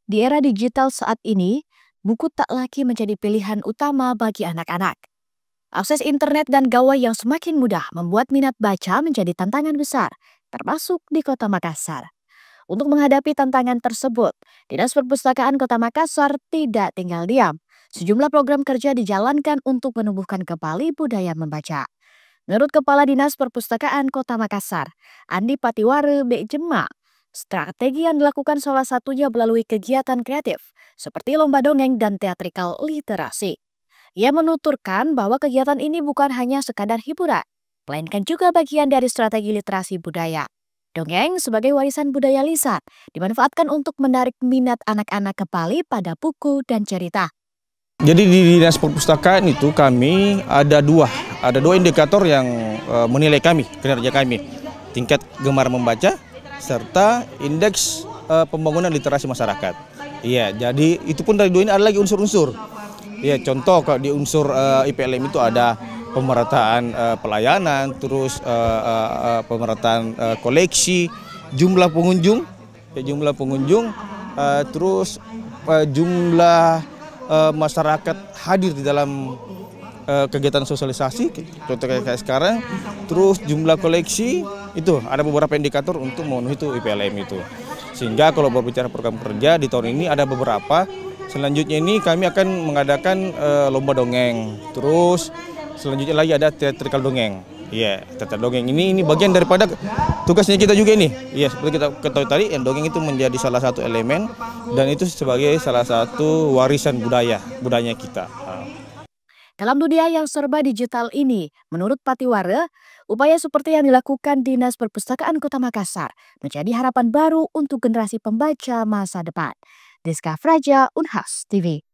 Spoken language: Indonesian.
Di era digital saat ini, buku tak lagi menjadi pilihan utama bagi anak-anak. Akses internet dan gawai yang semakin mudah membuat minat baca menjadi tantangan besar, termasuk di Kota Makassar. Untuk menghadapi tantangan tersebut, Dinas Perpustakaan Kota Makassar tidak tinggal diam. Sejumlah program kerja dijalankan untuk menumbuhkan kembali budaya membaca. Menurut Kepala Dinas Perpustakaan Kota Makassar, Andi Patiware B. Jema, strategi yang dilakukan salah satunya melalui kegiatan kreatif, seperti lomba dongeng dan teatrikal literasi. Ia menuturkan bahwa kegiatan ini bukan hanya sekadar hiburan, melainkan juga bagian dari strategi literasi budaya. Dongeng sebagai warisan budaya lisan dimanfaatkan untuk menarik minat anak-anak kembali pada buku dan cerita. Jadi di Dinas Perpustakaan itu kami ada dua indikator yang menilai kami, kinerja kami. Tingkat gemar membaca serta indeks pembangunan literasi masyarakat. Iya, jadi itu pun dari dua ini ada lagi unsur-unsur. Iya, contoh kalau di unsur IPLM itu ada pemerataan pelayanan, terus pemerataan koleksi, jumlah pengunjung, terus jumlah masyarakat hadir di dalam kegiatan sosialisasi, contoh kayak sekarang, terus jumlah koleksi itu ada beberapa indikator untuk memenuhi itu IPLM itu. Sehingga kalau berbicara program kerja di tahun ini ada beberapa. Selanjutnya ini kami akan mengadakan lomba dongeng, terus selanjutnya lagi ada teatrikal dongeng. Iya, teater dongeng ini bagian daripada tugasnya kita juga ini. Iya, seperti kita ketahui tadi, yang dongeng itu menjadi salah satu elemen dan itu sebagai salah satu warisan budaya kita. Dalam dunia yang serba digital ini, menurut Patiware, upaya seperti yang dilakukan Dinas Perpustakaan Kota Makassar menjadi harapan baru untuk generasi pembaca masa depan. Diska Fraja, Unhas TV.